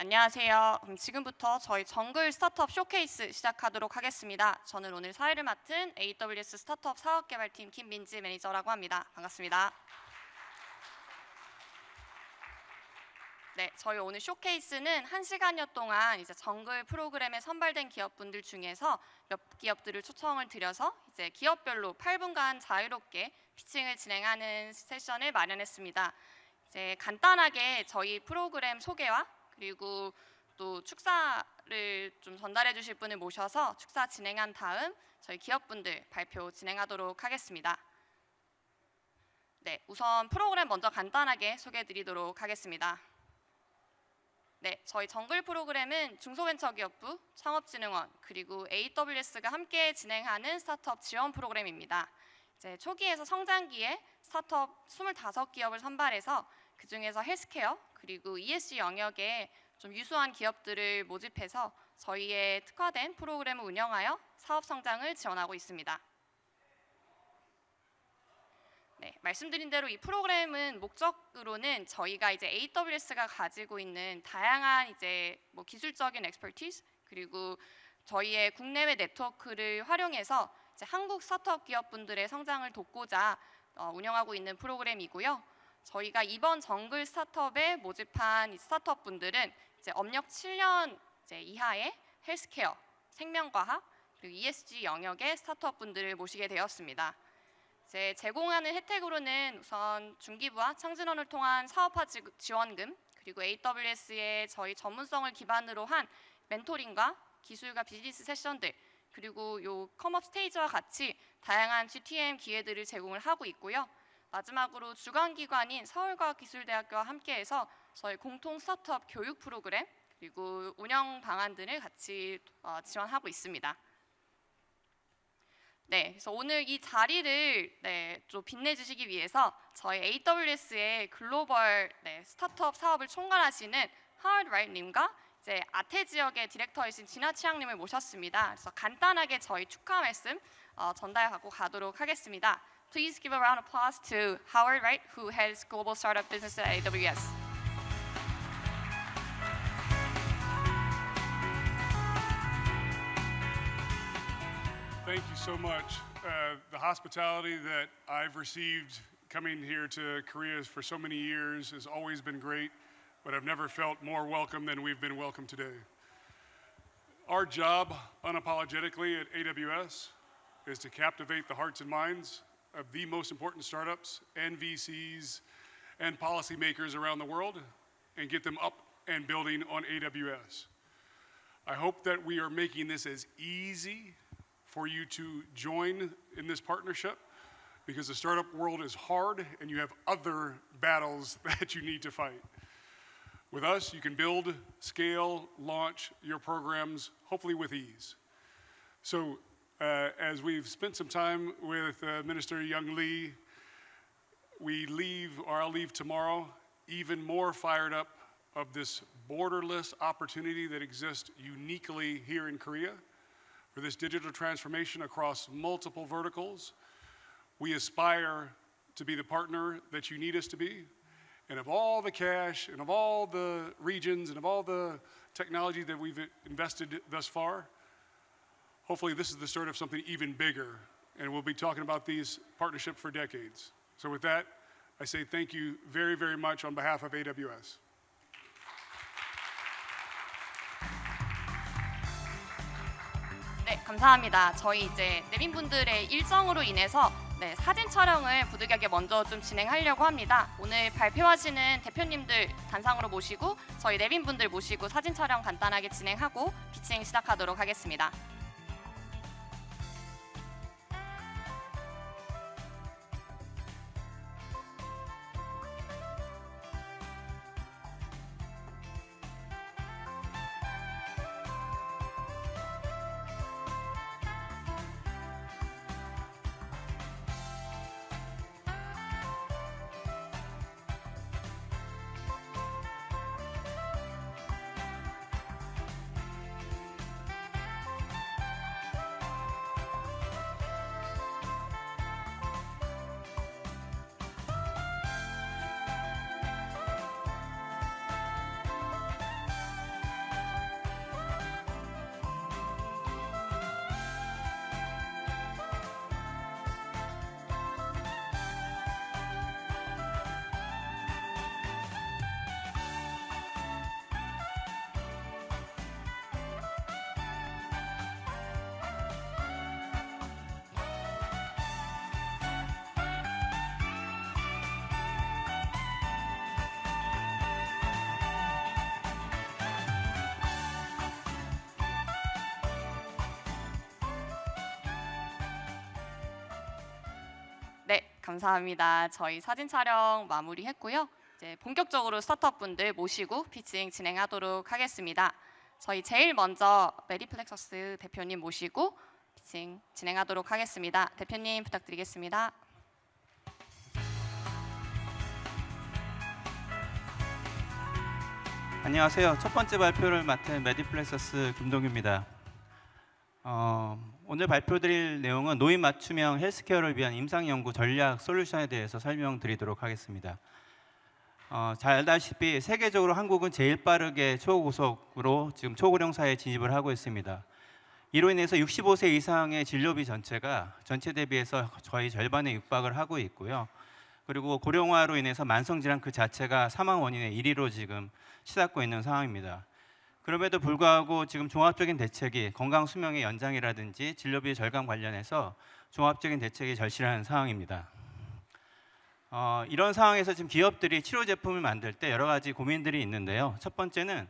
안녕하세요. 지금부터 저희 정글 스타트업 쇼케이스 시작하도록 하겠습니다. 저는 오늘 사회를 맡은 AWS 스타트업 사업개발팀 김민지 매니저라고 합니다. 반갑습니다. 네, 저희 오늘 쇼케이스는 1시간여 동안 이제 정글 프로그램에 선발된 기업분들 중에서 몇 기업들을 초청을 드려서 이제 기업별로 8분간 자유롭게 피칭을 진행하는 세션을 마련했습니다. 이제 간단하게 저희 프로그램 소개와 그리고 또 축사를 좀 전달해 주실 분을 모셔서 축사 진행한 다음 저희 기업분들 발표 진행하도록 하겠습니다. 네, 우선 프로그램 먼저 간단하게 소개해 드리도록 하겠습니다. 네, 저희 정글 프로그램은 중소벤처기업부, 창업진흥원, 그리고 AWS가 함께 진행하는 스타트업 지원 프로그램입니다. 이제 초기에서 성장기에 스타트업 25기업을 선발해서 그 중에서 헬스케어 그리고 ESG 영역에 좀 유수한 기업들을 모집해서 저희의 특화된 프로그램을 운영하여 사업 성장을 지원하고 있습니다. 네, 말씀드린 대로 이 프로그램은 목적으로는 저희가 이제 AWS가 가지고 있는 다양한 이제 기술적인 엑스퍼티스 그리고 저희의 국내외 네트워크를 활용해서 이제 한국 스타트업 기업분들의 성장을 돕고자 운영하고 있는 프로그램이고요. 저희가 이번 정글 스타트업에 모집한 이 스타트업 분들은 이제 업력 7년 이제 이하의 헬스케어, 생명과학 그리고 ESG 영역의 스타트업 분들을 모시게 되었습니다. 이제 제공하는 혜택으로는 우선 중기부와 창진원을 통한 사업화 지원금 그리고 AWS의 저희 전문성을 기반으로 한 멘토링과 기술과 비즈니스 세션들 그리고 요 컴업 스테이지와 같이 다양한 GTM 기회들을 제공을 하고 있고요. 마지막으로 주관기관인 서울과학기술대학교와 함께해서 저희 공통 스타트업 교육 프로그램 그리고 운영 방안 등을 같이 지원하고 있습니다. 네, 그래서 오늘 이 자리를 좀 빛내주시기 위해서 저희 AWS의 글로벌 스타트업 사업을 총괄하시는 하워드 라이트님과 이제 아태 지역의 디렉터이신 진아 치앙님을 모셨습니다. 그래서 간단하게 저희 축하 말씀 전달하고 가도록 하겠습니다. Please give a round of applause to Howard Wright, who heads global startup business at AWS. Thank you so much. The hospitality that I've received coming here to Korea for so many years has always been great, but I've never felt more welcome than we've been welcomed today. Our job, unapologetically at AWS, is to captivate the hearts and minds of the most important startups and VCs and policymakers around the world and get them up and building on AWS. I hope that we are making this as easy for you to join in this partnership because the startup world is hard and you have other battles that you need to fight. With us, you can build, scale, launch your programs, hopefully with ease. So as we've spent some time with Minister Young Lee, I'll leave tomorrow even more fired up of this borderless opportunity that exists uniquely here in Korea. For this digital transformation across multiple verticals, we aspire to be the partner that you need us to be. And of all the cash and of all the regions and of all the technology that we've invested thus far, hopefully this is the start of something even bigger. And we'll be talking about these partnerships for decades. So with that, I say thank you very, very much on behalf of AWS. 네, 감사합니다. 저희 이제 내빈분들의 일정으로 인해서 사진 촬영을 부득이하게 먼저 좀 진행하려고 합니다. 오늘 발표하시는 대표님들 단상으로 모시고 저희 내빈분들 모시고 사진 촬영 간단하게 진행하고 피칭 시작하도록 하겠습니다. 감사합니다. 저희 사진 촬영 마무리했고요. 이제 본격적으로 스타트업 분들 모시고 피칭 진행하도록 하겠습니다. 저희 제일 먼저 메디플렉서스 대표님 모시고 피칭 진행하도록 하겠습니다. 대표님 부탁드리겠습니다. 안녕하세요. 첫 번째 발표를 맡은 메디플렉서스 김동규입니다. 오늘 발표드릴 내용은 노인 맞춤형 헬스케어를 위한 임상연구 전략 솔루션에 대해서 설명드리도록 하겠습니다. 잘 알다시피 세계적으로 한국은 제일 빠르게 초고속으로 지금 초고령사에 진입을 하고 있습니다. 이로 인해서 65세 이상의 진료비 전체가 전체 대비해서 거의 절반에 육박을 하고 있고요. 그리고 고령화로 인해서 만성질환 그 자체가 사망 원인의 1위로 지금 치닫고 있는 상황입니다. 그럼에도 불구하고 지금 종합적인 대책이 건강 수명의 연장이라든지 진료비 절감 관련해서 종합적인 대책이 절실한 상황입니다. 이런 상황에서 지금 기업들이 치료 제품을 만들 때 여러 가지 고민들이 있는데요. 첫 번째는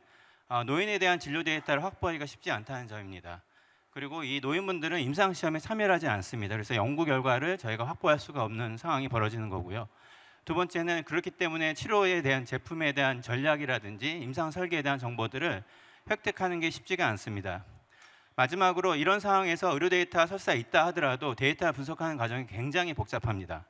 노인에 대한 진료 데이터를 확보하기가 쉽지 않다는 점입니다. 그리고 이 노인분들은 임상시험에 참여를 하지 않습니다. 그래서 연구 결과를 저희가 확보할 수가 없는 상황이 벌어지는 거고요. 두 번째는 그렇기 때문에 치료에 대한 제품에 대한 전략이라든지 임상 설계에 대한 정보들을 획득하는 게 쉽지가 않습니다. 마지막으로 이런 상황에서 의료 데이터가 설사 있다 하더라도 데이터를 분석하는 과정이 굉장히 복잡합니다.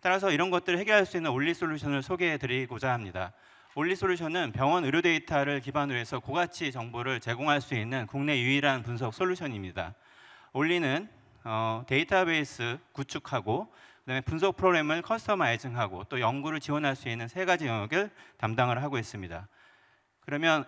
따라서 이런 것들을 해결할 수 있는 올리 솔루션을 소개해 드리고자 합니다. 올리 솔루션은 병원 의료 데이터를 기반으로 해서 고가치 정보를 제공할 수 있는 국내 유일한 분석 솔루션입니다. 올리는 데이터베이스 구축하고 그다음에 분석 프로그램을 커스터마이징하고 또 연구를 지원할 수 있는 세 가지 영역을 담당을 하고 있습니다. 그러면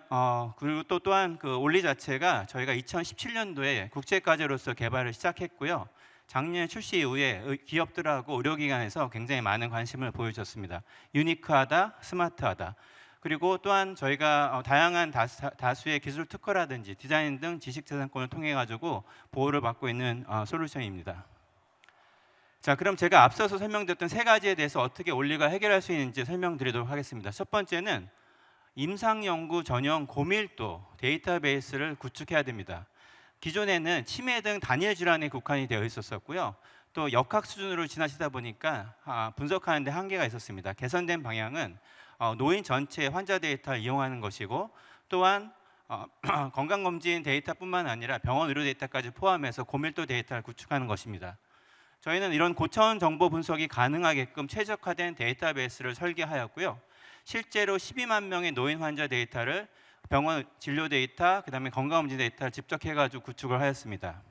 그리고 또한 그 올리 자체가 저희가 2017년도에 국제과제로서 개발을 시작했고요. 작년 출시 이후에 기업들하고 의료기관에서 굉장히 많은 관심을 보여줬습니다. 유니크하다, 스마트하다. 그리고 또한 저희가 다양한 다수의 기술 특허라든지 디자인 등 지식재산권을 통해 가지고 보호를 받고 있는 솔루션입니다. 자, 그럼 제가 앞서서 설명드렸던 세 가지에 대해서 어떻게 올리가 해결할 수 있는지 설명드리도록 하겠습니다. 첫 번째는 임상연구 전용 고밀도 데이터베이스를 구축해야 됩니다. 기존에는 치매 등 단일 질환에 국한이 되어 있었고요. 또 역학 수준으로 지나치다 보니까 분석하는 데 한계가 있었습니다. 개선된 방향은 노인 전체 환자 데이터를 이용하는 것이고 또한 건강검진 데이터뿐만 아니라 병원 의료 데이터까지 포함해서 고밀도 데이터를 구축하는 것입니다. 저희는 이런 고차원 정보 분석이 가능하게끔 최적화된 데이터베이스를 설계하였고요. 실제로 12만 명의 노인 환자 데이터를 병원 진료 데이터, 그다음에 건강검진 데이터를 집적해가지고 구축을 하였습니다.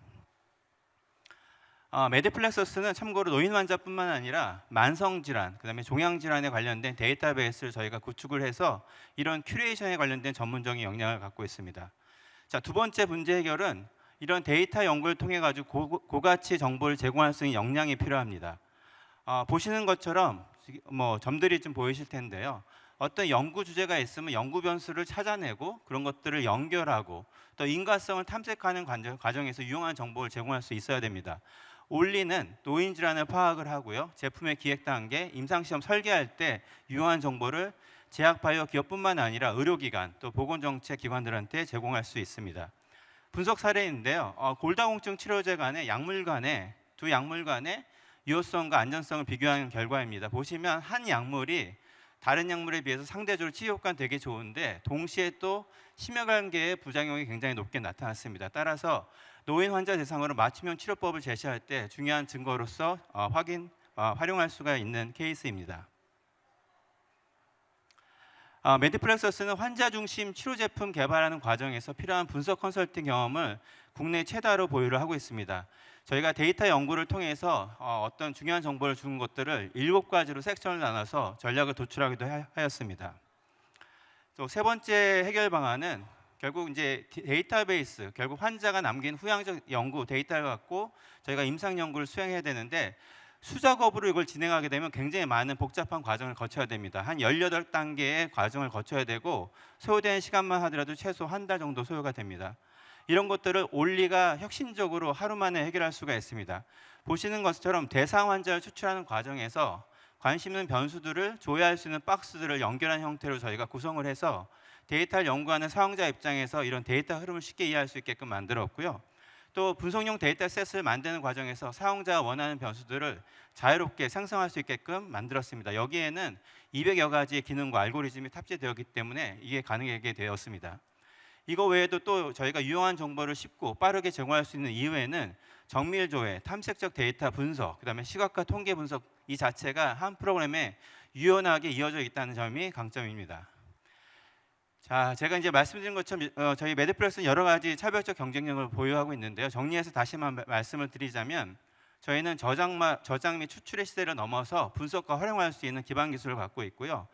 메디플렉서스는 참고로 노인 환자뿐만 아니라 만성질환, 그다음에 종양질환에 관련된 데이터베이스를 저희가 구축을 해서 이런 큐레이션에 관련된 전문적인 역량을 갖고 있습니다. 자, 두 번째 문제 해결은 이런 데이터 연구를 통해 가지고 고가치 정보를 제공할 수 있는 역량이 필요합니다. 보시는 것처럼 점들이 좀 보이실 텐데요. 어떤 연구 주제가 있으면 연구 변수를 찾아내고 그런 것들을 연결하고 또 인과성을 탐색하는 과정에서 유용한 정보를 제공할 수 있어야 됩니다. 올리는 노인 질환을 파악을 하고요. 제품의 기획 단계, 임상시험 설계할 때 유용한 정보를 제약바이오 기업뿐만 아니라 의료기관 또 보건정책기관들한테 제공할 수 있습니다. 분석 사례인데요. 골다공증 치료제 간의 두 약물 간의 유효성과 안전성을 비교하는 결과입니다. 보시면 한 약물이 다른 약물에 비해서 상대적으로 치료 효과는 되게 좋은데 동시에 또 심혈관계의 부작용이 굉장히 높게 나타났습니다. 따라서 노인 환자 대상으로 맞춤형 치료법을 제시할 때 중요한 증거로서 활용할 수가 있는 케이스입니다. 메디플렉서스는 환자 중심 치료 제품 개발하는 과정에서 필요한 분석 컨설팅 경험을 국내 최다로 보유를 하고 있습니다. 저희가 데이터 연구를 통해서 어떤 중요한 정보를 주는 것들을 7가지로 섹션을 나눠서 전략을 도출하기도 하였습니다. 또 세 번째 해결 방안은 결국 이제 데이터베이스, 결국 환자가 남긴 후향적 연구 데이터를 갖고 저희가 임상 연구를 수행해야 되는데 수작업으로 이걸 진행하게 되면 굉장히 많은 복잡한 과정을 거쳐야 됩니다. 한 18단계의 과정을 거쳐야 되고 소요되는 시간만 하더라도 최소 한 달 정도 소요가 됩니다. 이런 것들을 올리가 혁신적으로 하루 만에 해결할 수가 있습니다. 보시는 것처럼 대상 환자를 추출하는 과정에서 관심 있는 변수들을 조회할 수 있는 박스들을 연결한 형태로 저희가 구성을 해서 데이터를 연구하는 사용자 입장에서 이런 데이터 흐름을 쉽게 이해할 수 있게끔 만들었고요. 또 분석용 데이터셋을 만드는 과정에서 사용자가 원하는 변수들을 자유롭게 생성할 수 있게끔 만들었습니다. 여기에는 200여 가지의 기능과 알고리즘이 탑재되었기 때문에 이게 가능하게 되었습니다. 이거 외에도 또 저희가 유용한 정보를 쉽고 빠르게 제공할 수 있는 이외에는 정밀 조회, 탐색적 데이터 분석, 그다음에 시각화 통계 분석 이 자체가 한 프로그램에 유연하게 이어져 있다는 점이 강점입니다. 자, 제가 이제 말씀드린 것처럼 저희 메드플렉스는 여러 가지 차별적 경쟁력을 보유하고 있는데요. 정리해서 다시 한번 말씀을 드리자면 저희는 저장 및 추출의 시대를 넘어서 분석과 활용할 수 있는 기반 기술을 갖고 있고요.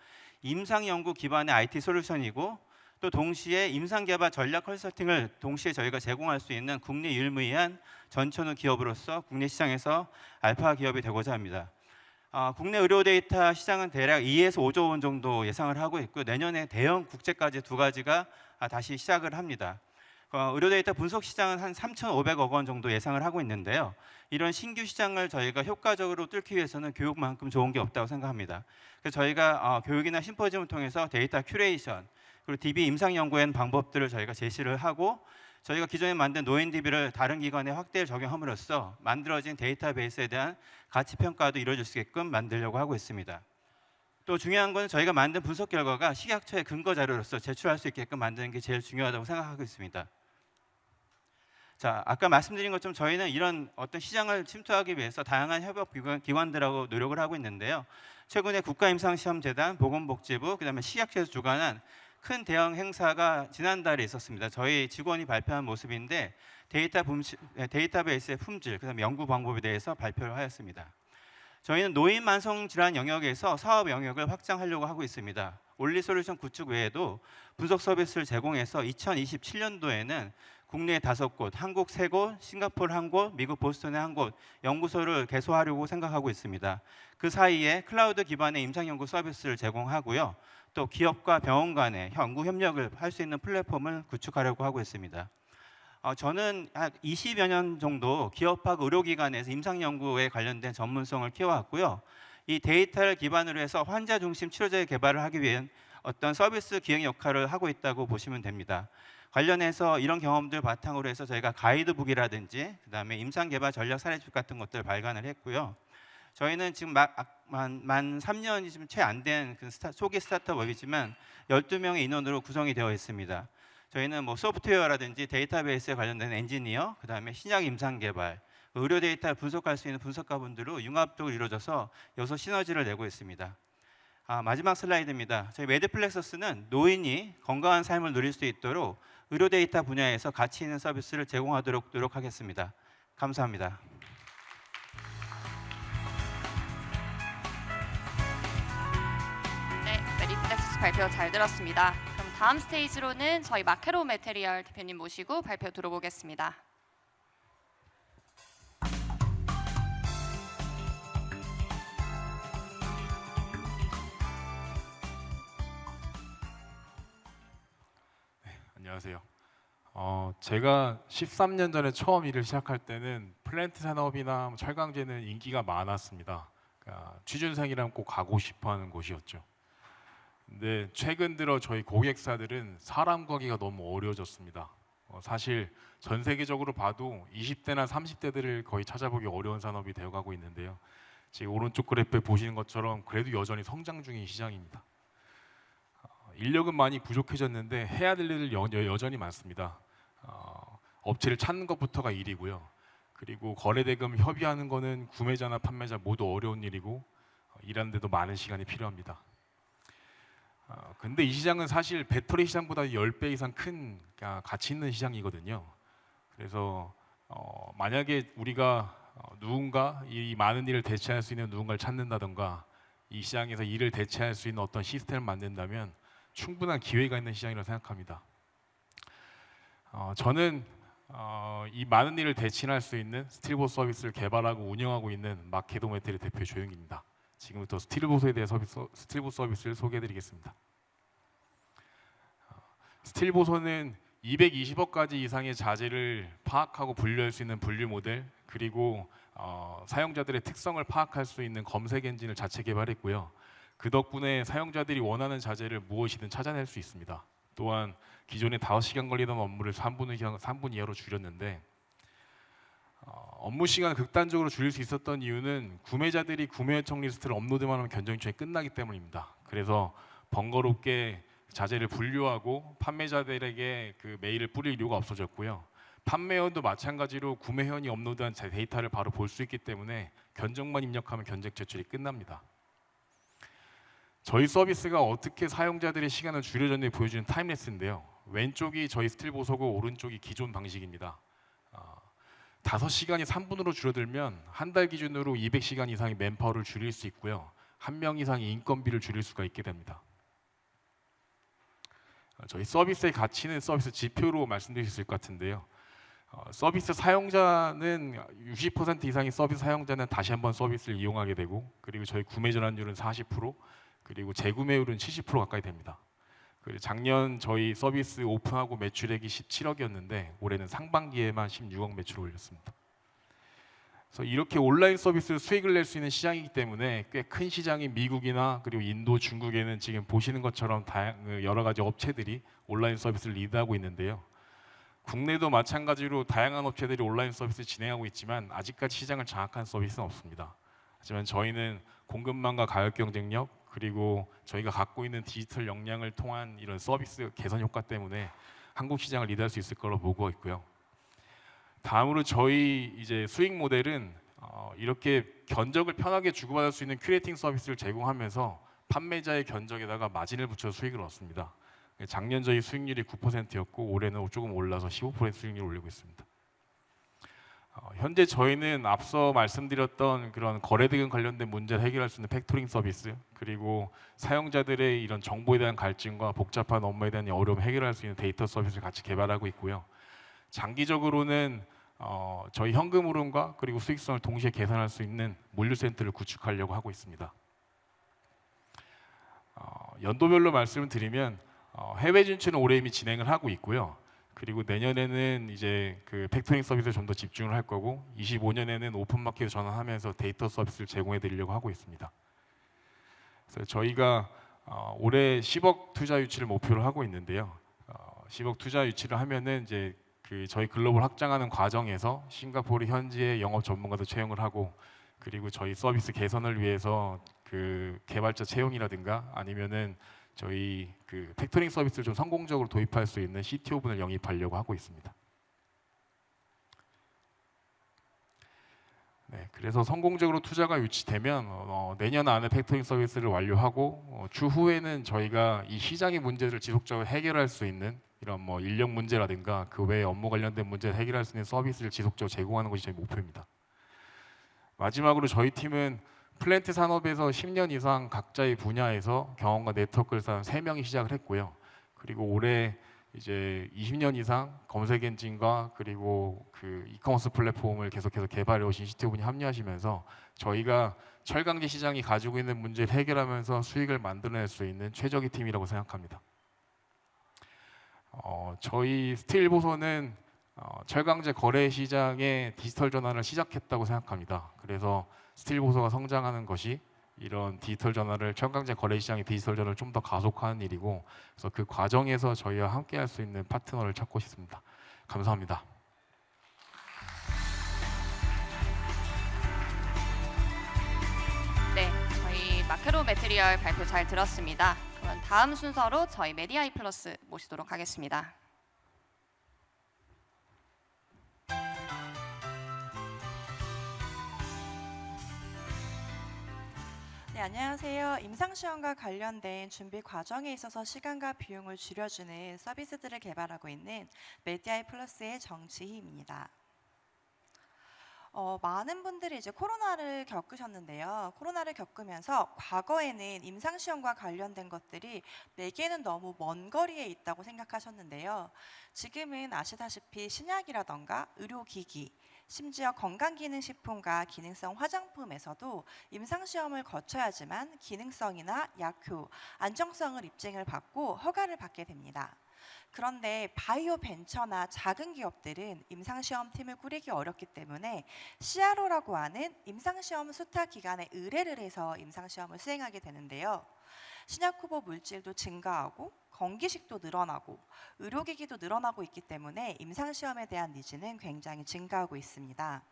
임상 연구 기반의 IT 솔루션이고 또 동시에 임상 개발 전략 컨설팅을 동시에 저희가 제공할 수 있는 국내 유일무이한 전천후 기업으로서 국내 시장에서 알파 기업이 되고자 합니다. 국내 의료 데이터 시장은 대략 2에서 5조 원 정도 예상을 하고 있고 내년에 대형 국제까지 두 가지가 다시 시작을 합니다. 의료 데이터 분석 시장은 한 3,500억 원 정도 예상을 하고 있는데요. 이런 신규 시장을 저희가 효과적으로 뚫기 위해서는 교육만큼 좋은 게 없다고 생각합니다. 그래서 저희가 교육이나 심포지움을 통해서 데이터 큐레이션 그리고 DB 임상 연구의 방법들을 저희가 제시를 하고 저희가 기존에 만든 노인DB를 다른 기관에 확대 적용함으로써 만들어진 데이터베이스에 대한 가치 평가도 이루어질 수 있게끔 만들려고 하고 있습니다. 또 중요한 건 저희가 만든 분석 결과가 식약처의 근거 자료로서 제출할 수 있게끔 만드는 게 제일 중요하다고 생각하고 있습니다. 자, 아까 말씀드린 것처럼 저희는 이런 어떤 시장을 침투하기 위해서 다양한 협업 기관들하고 노력을 하고 있는데요. 최근에 국가임상시험재단, 보건복지부, 그다음에 식약처에서 주관한 큰 대형 행사가 지난달에 있었습니다. 저희 직원이 발표한 모습인데 데이터베이스의 품질, 그다음에 연구 방법에 대해서 발표를 하였습니다. 저희는 노인 만성 질환 영역에서 사업 영역을 확장하려고 하고 있습니다. 올리솔루션 구축 외에도 분석 서비스를 제공해서 2027년도에는 국내 5곳, 한국 3곳, 싱가포르 1곳, 미국 보스턴에 1곳 연구소를 개소하려고 생각하고 있습니다. 그 사이에 클라우드 기반의 임상 연구 서비스를 제공하고요. 또 기업과 병원 간의 연구 협력을 할 수 있는 플랫폼을 구축하려고 하고 있습니다. 저는 한 20여 년 정도 기업하고 의료기관에서 임상 연구에 관련된 전문성을 키워왔고요. 이 데이터를 기반으로 해서 환자 중심 치료제 개발을 하기 위한 어떤 서비스 기획 역할을 하고 있다고 보시면 됩니다. 관련해서 이런 경험들 바탕으로 해서 저희가 가이드북이라든지 그다음에 임상 개발 전략 사례집 같은 것들을 발간을 했고요. 저희는 지금 만 3년이 좀 채 안 된 초기 스타트업이지만 12명의 인원으로 구성이 되어 있습니다. 저희는 뭐 소프트웨어라든지 데이터베이스에 관련된 엔지니어, 그다음에 신약 임상 개발, 의료 데이터를 분석할 수 있는 분석가분들로 융합적으로 이루어져서 여기서 시너지를 내고 있습니다. 마지막 슬라이드입니다. 저희 메드플렉서스는 노인이 건강한 삶을 누릴 수 있도록 의료 데이터 분야에서 가치 있는 서비스를 제공하도록 노력하겠습니다. 감사합니다. 네, 메디플렉스 발표 잘 들었습니다. 그럼 다음 스테이지로는 저희 마케로 매테리얼 대표님 모시고 발표 들어보겠습니다. 안녕하세요. 제가 13년 전에 처음 일을 시작할 때는 플랜트 산업이나 촬강제는 인기가 많았습니다. 그러니까 취준생이라면 꼭 가고 싶어하는 곳이었죠. 근데 최근 들어 저희 고객사들은 사람 구하기가 너무 어려워졌습니다. 사실 전 세계적으로 봐도 20대나 30대들을 거의 찾아보기 어려운 산업이 되어가고 있는데요. 지금 오른쪽 그래프에 보시는 것처럼 그래도 여전히 성장 중인 시장입니다. 인력은 많이 부족해졌는데 해야 될 일은 여전히 많습니다. 업체를 찾는 것부터가 일이고요. 그리고 거래대금 협의하는 거는 구매자나 판매자 모두 어려운 일이고 일하는데도 많은 시간이 필요합니다. 근데 이 시장은 사실 배터리 시장보다 10배 이상 큰 가치 있는 시장이거든요. 그래서 만약에 우리가 누군가 이 많은 일을 대체할 수 있는 누군가를 찾는다던가 이 시장에서 일을 대체할 수 있는 어떤 시스템을 만든다면 충분한 기회가 있는 시장이라고 생각합니다. 저는 이 많은 일을 대체할 수 있는 스틸보스 서비스를 개발하고 운영하고 있는 마케도메테리 대표 조영기입니다. 지금부터 스틸보스에 대해 스틸보스 서비스를 소개해드리겠습니다. 스틸보소는 220억 가지 이상의 자재를 파악하고 분류할 수 있는 분류 모델, 그리고 사용자들의 특성을 파악할 수 있는 검색 엔진을 자체 개발했고요. 그 덕분에 사용자들이 원하는 자재를 무엇이든 찾아낼 수 있습니다. 또한 기존에 5시간 걸리던 업무를 3분 이하로 줄였는데 업무 시간을 극단적으로 줄일 수 있었던 이유는 구매자들이 구매 요청 리스트를 업로드만 하면 견적요청이 끝나기 때문입니다. 그래서 번거롭게 자재를 분류하고 판매자들에게 그 메일을 뿌릴 이유가 없어졌고요. 판매원도 마찬가지로 구매 회원이 업로드한 제 데이터를 바로 볼 수 있기 때문에 견적만 입력하면 견적 제출이 끝납니다. 저희 서비스가 어떻게 사용자들의 시간을 줄여줬는지 보여주는 타임랩스인데요. 왼쪽이 저희 스틸 보소고 오른쪽이 기존 방식입니다. 5시간이 3분으로 줄어들면 한 달 기준으로 200시간 이상의 맨파워를 줄일 수 있고요. 1명 이상의 인건비를 줄일 수가 있게 됩니다. 저희 서비스의 가치는 서비스 지표로 말씀드릴 수 있을 것 같은데요. 서비스 사용자는 60% 이상의 서비스 사용자는 다시 한번 서비스를 이용하게 되고, 그리고 저희 구매 전환율은 40%, 그리고 재구매율은 70% 가까이 됩니다. 그리고 작년 저희 서비스 오픈하고 매출액이 17억이었는데 올해는 상반기에만 16억 매출을 올렸습니다. 그래서 이렇게 온라인 서비스 수익을 낼 수 있는 시장이기 때문에 꽤 큰 시장인 미국이나 그리고 인도, 중국에는 지금 보시는 것처럼 여러 가지 업체들이 온라인 서비스를 리드하고 있는데요. 국내도 마찬가지로 다양한 업체들이 온라인 서비스 진행하고 있지만 아직까지 시장을 장악한 서비스는 없습니다. 하지만 저희는 공급망과 가격 경쟁력, 그리고 저희가 갖고 있는 디지털 역량을 통한 이런 서비스 개선 효과 때문에 한국 시장을 리드할 수 있을 거로 보고 있고요. 다음으로 저희 이제 수익 모델은 이렇게 견적을 편하게 주고받을 수 있는 큐레이팅 서비스를 제공하면서 판매자의 견적에다가 마진을 붙여 수익을 얻습니다. 작년 저희 수익률이 9%였고 올해는 조금 올라서 15% 수익률을 올리고 있습니다. 현재 저희는 앞서 말씀드렸던 그런 거래 등 관련된 문제를 해결할 수 있는 팩토링 서비스, 그리고 사용자들의 이런 정보에 대한 갈증과 복잡한 업무에 대한 어려움을 해결할 수 있는 데이터 서비스를 같이 개발하고 있고요. 장기적으로는 저희 현금 흐름과 그리고 수익성을 동시에 계산할 수 있는 물류센터를 구축하려고 하고 있습니다. 연도별로 말씀을 드리면 해외 진출은 올해 이미 진행을 하고 있고요. 그리고 내년에는 이제 그 팩토링 서비스에 좀 더 집중을 할 거고, 25년에는 오픈마켓으로 전환하면서 데이터 서비스를 제공해 드리려고 하고 있습니다. 그래서 저희가 올해 10억 투자 유치를 목표로 하고 있는데요. 10억 투자 유치를 하면은 이제 그 저희 글로벌 확장하는 과정에서 싱가포르 현지의 영업 전문가도 채용을 하고, 그리고 저희 서비스 개선을 위해서 그 개발자 채용이라든가 아니면은 저희 그 팩토링 서비스를 좀 성공적으로 도입할 수 있는 CTO 분을 영입하려고 하고 있습니다. 네, 그래서 성공적으로 투자가 유치되면 내년 안에 팩토링 서비스를 완료하고 추후에는 저희가 이 시장의 문제를 지속적으로 해결할 수 있는 이런 뭐 인력 문제라든가 그 외에 업무 관련된 문제를 해결할 수 있는 서비스를 지속적으로 제공하는 것이 저희 목표입니다. 마지막으로 저희 팀은 플랜트 산업에서 10년 이상 각자의 분야에서 경험과 네트워크를 쌓은 3명이 시작을 했고요. 그리고 올해 이제 20년 이상 검색 엔진과 그리고 그 이커머스 플랫폼을 계속해서 개발해 오신 CTO 분이 합류하시면서 저희가 철강제 시장이 가지고 있는 문제를 해결하면서 수익을 만들어낼 수 있는 최적의 팀이라고 생각합니다. 저희 스틸 보소는 철강제 거래 시장의 디지털 전환을 시작했다고 생각합니다. 그래서 스틸 보소가 성장하는 것이 이런 디지털 전환을, 철강제 거래 시장의 디지털 전환을 좀 더 가속화하는 일이고, 그래서 그 과정에서 저희와 함께 할 수 있는 파트너를 찾고 싶습니다. 감사합니다. 네, 저희 마크로 매트리얼 발표 잘 들었습니다. 그럼 다음 순서로 저희 메디아이 플러스 모시도록 하겠습니다. 네, 안녕하세요. 임상시험과 관련된 준비 과정에 있어서 시간과 비용을 줄여주는 서비스들을 개발하고 있는 메디아이 플러스의 정지희입니다. 많은 분들이 이제 코로나를 겪으셨는데요. 코로나를 겪으면서 과거에는 임상시험과 관련된 것들이 내게는 너무 먼 거리에 있다고 생각하셨는데요. 지금은 아시다시피 신약이라던가 의료기기, 심지어 건강기능식품과 기능성 화장품에서도 임상시험을 거쳐야지만 기능성이나 약효, 안정성을 입증을 받고 허가를 받게 됩니다. 그런데 바이오 벤처나 작은 기업들은 임상시험 팀을 꾸리기 어렵기 때문에 CRO라고 하는 임상시험 수탁 기관에 의뢰를 해서 임상시험을 수행하게 되는데요. 신약 후보 물질도 증가하고 건기식도 늘어나고 의료기기도 늘어나고 있기 때문에 임상시험에 대한 니즈는 굉장히 증가하고 있습니다.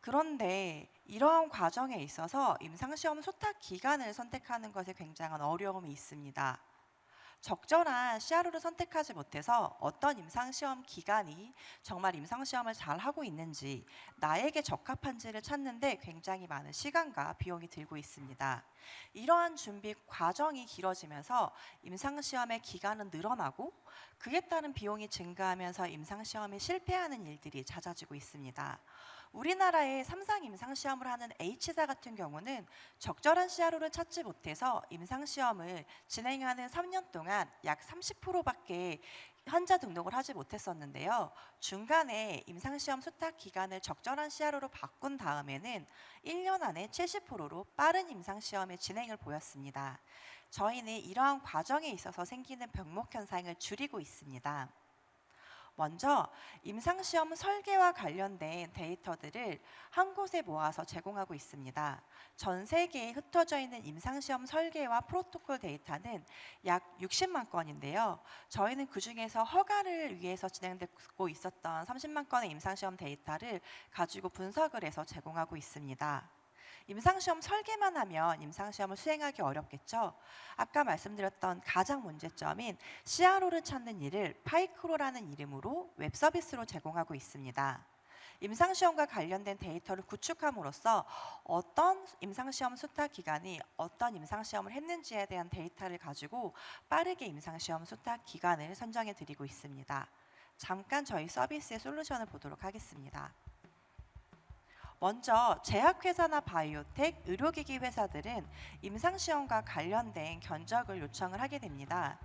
그런데 이러한 과정에 있어서 임상시험 소탁 기간을 선택하는 것에 굉장한 어려움이 있습니다. 적절한 CRO를 선택하지 못해서 어떤 임상시험 기간이 정말 임상시험을 잘 하고 있는지, 나에게 적합한지를 찾는데 굉장히 많은 시간과 비용이 들고 있습니다. 이러한 준비 과정이 길어지면서 임상시험의 기간은 늘어나고 그에 따른 비용이 증가하면서 임상시험이 실패하는 일들이 잦아지고 있습니다. 우리나라의 3상 임상시험을 하는 H사 같은 경우는 적절한 CRO를 찾지 못해서 임상시험을 진행하는 3년 동안 약 30%밖에 환자 등록을 하지 못했었는데요. 중간에 임상시험 수탁 기간을 적절한 CRO로 바꾼 다음에는 1년 안에 70%로 빠른 임상시험의 진행을 보였습니다. 저희는 이러한 과정에 있어서 생기는 병목 현상을 줄이고 있습니다. 먼저 임상시험 설계와 관련된 데이터들을 한 곳에 모아서 제공하고 있습니다. 전 세계에 흩어져 있는 임상시험 설계와 프로토콜 데이터는 약 60만 건인데요. 저희는 그중에서 허가를 위해서 진행되고 있었던 30만 건의 임상시험 데이터를 가지고 분석을 해서 제공하고 있습니다. 임상시험 설계만 하면 임상시험을 수행하기 어렵겠죠. 아까 말씀드렸던 가장 문제점인 CRO를 찾는 일을 파이크로라는 이름으로 웹서비스로 제공하고 있습니다. 임상시험과 관련된 데이터를 구축함으로써 어떤 임상시험 수탁 기간이 어떤 임상시험을 했는지에 대한 데이터를 가지고 빠르게 임상시험 수탁 기간을 선정해 드리고 있습니다. 잠깐 저희 서비스의 솔루션을 보도록 하겠습니다. 먼저 제약회사나 바이오텍, 의료기기 회사들은 임상시험과 관련된 견적을 요청을 하게 됩니다.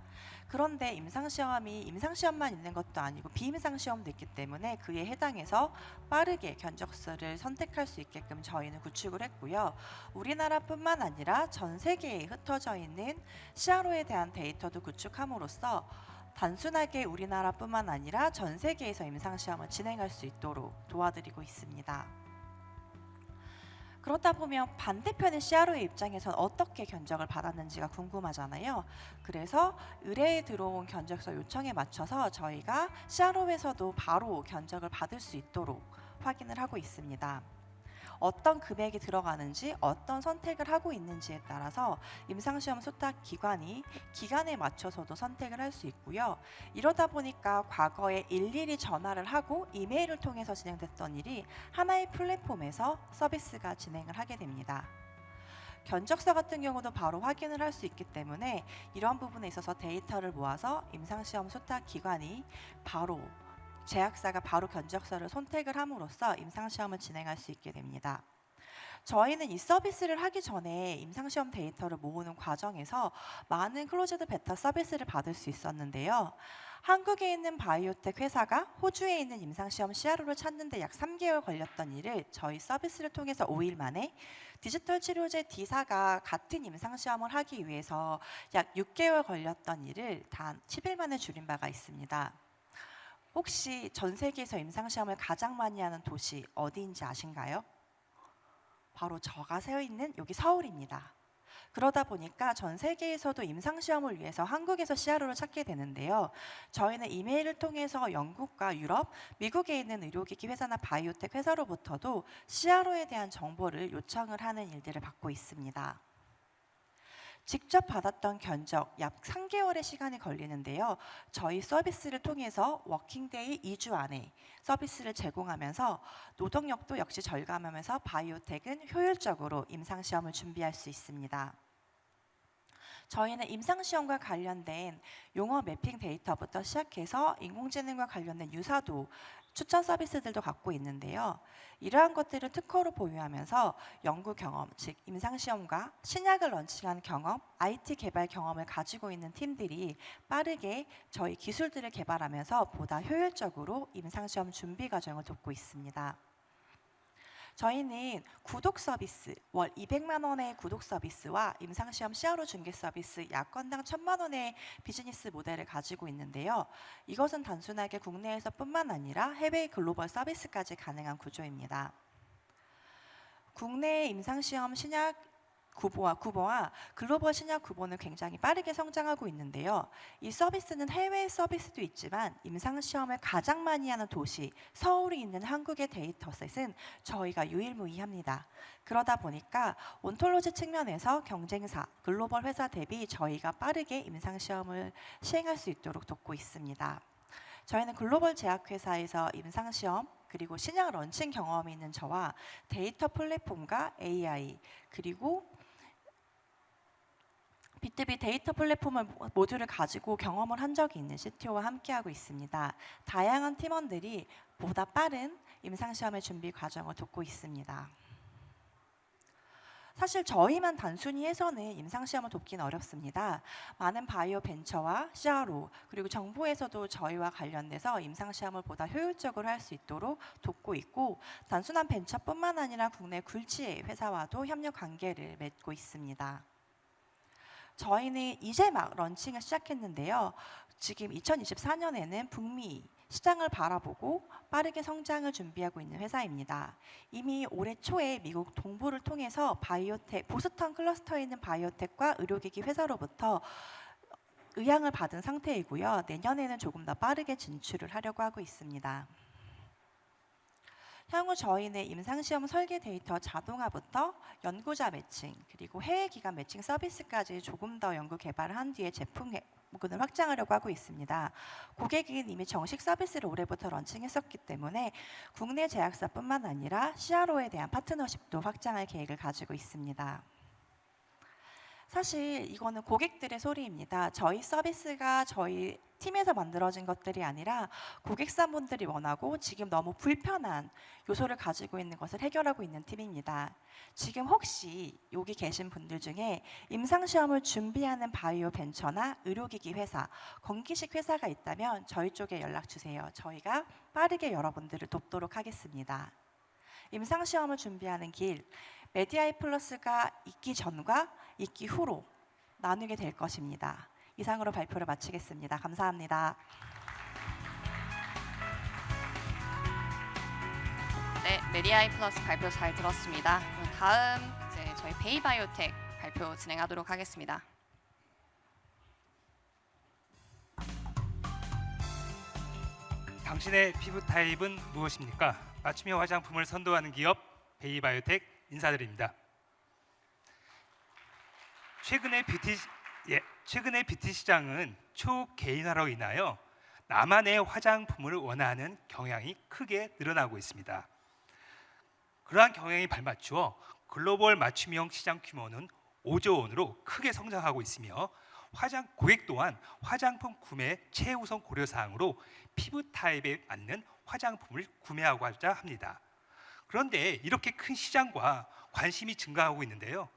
그런데 임상시험이 임상시험만 있는 것도 아니고 비임상시험도 있기 때문에 그에 해당해서 빠르게 견적서를 선택할 수 있게끔 저희는 구축을 했고요. 우리나라뿐만 아니라 전 세계에 흩어져 있는 CRO에 대한 데이터도 구축함으로써 단순하게 우리나라뿐만 아니라 전 세계에서 임상시험을 진행할 수 있도록 도와드리고 있습니다. 그렇다 보면 반대편의 CRO의 입장에선 어떻게 견적을 받았는지가 궁금하잖아요. 그래서 의뢰에 들어온 견적서 요청에 맞춰서 저희가 CRO에서도 바로 견적을 받을 수 있도록 확인을 하고 있습니다. 어떤 금액이 들어가는지, 어떤 선택을 하고 있는지에 따라서 임상시험 수탁 기관이 기간에 맞춰서도 선택을 할 수 있고요. 이러다 보니까 과거에 일일이 전화를 하고 이메일을 통해서 진행됐던 일이 하나의 플랫폼에서 서비스가 진행을 하게 됩니다. 견적서 같은 경우도 바로 확인을 할 수 있기 때문에 이런 부분에 있어서 데이터를 모아서 임상시험 수탁 기관이 바로 제약사가 바로 견적서를 선택을 함으로써 임상시험을 진행할 수 있게 됩니다. 저희는 이 서비스를 하기 전에 임상시험 데이터를 모으는 과정에서 많은 클로즈드 베타 서비스를 받을 수 있었는데요. 한국에 있는 바이오텍 회사가 호주에 있는 임상시험 CRO를 찾는데 약 3개월 걸렸던 일을 저희 서비스를 통해서 5일 만에, 디지털 치료제 D사가 같은 임상시험을 하기 위해서 약 6개월 걸렸던 일을 단 10일 만에 줄인 바가 있습니다. 혹시 전 세계에서 임상시험을 가장 많이 하는 도시 어디인지 아신가요? 바로 저가 서 있는 여기 서울입니다. 그러다 보니까 전 세계에서도 임상시험을 위해서 한국에서 CRO를 찾게 되는데요. 저희는 이메일을 통해서 영국과 유럽, 미국에 있는 의료기기 회사나 바이오텍 회사로부터도 CRO에 대한 정보를 요청을 하는 일들을 받고 있습니다. 직접 받았던 견적 약 3개월의 시간이 걸리는데요. 저희 서비스를 통해서 워킹데이 2주 안에 서비스를 제공하면서 노동력도 역시 절감하면서 바이오텍은 효율적으로 임상시험을 준비할 수 있습니다. 저희는 임상시험과 관련된 용어 매핑 데이터부터 시작해서 인공지능과 관련된 유사도 추천 서비스들도 갖고 있는데요. 이러한 것들을 특허로 보유하면서 연구 경험, 즉 임상시험과 신약을 런칭한 경험, IT 개발 경험을 가지고 있는 팀들이 빠르게 저희 기술들을 개발하면서 보다 효율적으로 임상시험 준비 과정을 돕고 있습니다. 저희는 구독 서비스, 월 200만 원의 구독 서비스와 임상시험 CRO 중개 서비스 약 건당 1,000만 원의 비즈니스 모델을 가지고 있는데요. 이것은 단순하게 국내에서뿐만 아니라 해외 글로벌 서비스까지 가능한 구조입니다. 국내 임상시험 신약 구보와 글로벌 신약 구보는 굉장히 빠르게 성장하고 있는데요. 이 서비스는 해외 서비스도 있지만 임상시험을 가장 많이 하는 도시 서울이 있는 한국의 데이터셋은 저희가 유일무이합니다. 그러다 보니까 온톨로지 측면에서 경쟁사, 글로벌 회사 대비 저희가 빠르게 임상시험을 시행할 수 있도록 돕고 있습니다. 저희는 글로벌 제약회사에서 임상시험 그리고 신약 런칭 경험이 있는 저와 데이터 플랫폼과 AI 그리고 B2B 데이터 플랫폼을 모두를 가지고 경험을 한 적이 있는 CTO와 함께하고 있습니다. 다양한 팀원들이 보다 빠른 임상시험의 준비 과정을 돕고 있습니다. 사실 저희만 단순히 해서는 임상시험을 돕기는 어렵습니다. 많은 바이오 벤처와 CRO 그리고 정부에서도 저희와 관련돼서 임상시험을 보다 효율적으로 할 수 있도록 돕고 있고 단순한 벤처뿐만 아니라 국내 굴지의 회사와도 협력 관계를 맺고 있습니다. 저희는 이제 막 런칭을 시작했는데요. 지금 2024년에는 북미 시장을 바라보고 빠르게 성장을 준비하고 있는 회사입니다. 이미 올해 초에 미국 동부를 통해서 바이오텍, 보스턴 클러스터에 있는 바이오텍과 의료기기 회사로부터 의향을 받은 상태이고요. 내년에는 조금 더 빠르게 진출을 하려고 하고 있습니다. 향후 저희는 임상시험 설계 데이터 자동화부터 연구자 매칭 그리고 해외 기관 매칭 서비스까지 조금 더 연구 개발을 한 뒤에 제품군을 확장하려고 하고 있습니다. 고객은 이미 정식 서비스를 올해부터 런칭했었기 때문에 국내 제약사뿐만 아니라 CRO에 대한 파트너십도 확장할 계획을 가지고 있습니다. 사실 이거는 고객들의 소리입니다. 저희 서비스가 저희 팀에서 만들어진 것들이 아니라 고객사분들이 원하고 지금 너무 불편한 요소를 가지고 있는 것을 해결하고 있는 팀입니다. 지금 혹시 여기 계신 분들 중에 임상시험을 준비하는 바이오 벤처나 의료기기 회사, 건기식 회사가 있다면 저희 쪽에 연락 주세요. 저희가 빠르게 여러분들을 돕도록 하겠습니다. 임상시험을 준비하는 길, 메디아이 플러스가 있기 전과 있기 후로 나누게 될 것입니다. 이상으로 발표를 마치겠습니다. 감사합니다. 네, 메디아이 플러스 발표 잘 들었습니다. 그럼 다음 이제 저희 베이바이오텍 발표 진행하도록 하겠습니다. 당신의 피부 타입은 무엇입니까? 맞춤형 화장품을 선도하는 기업 베이바이오텍 인사드립니다. 최근의 뷰티 시장은 초개인화로 인하여 나만의 화장품을 원하는 경향이 크게 늘어나고 있습니다. 그러한 경향에 발맞추어 글로벌 맞춤형 시장 규모는 5조 원으로 크게 성장하고 있으며 고객 또한 화장품 구매 최우선 고려 사항으로 피부 타입에 맞는 화장품을 구매하고자 합니다. 그런데 이렇게 큰 시장과 관심이 증가하고 있는데요.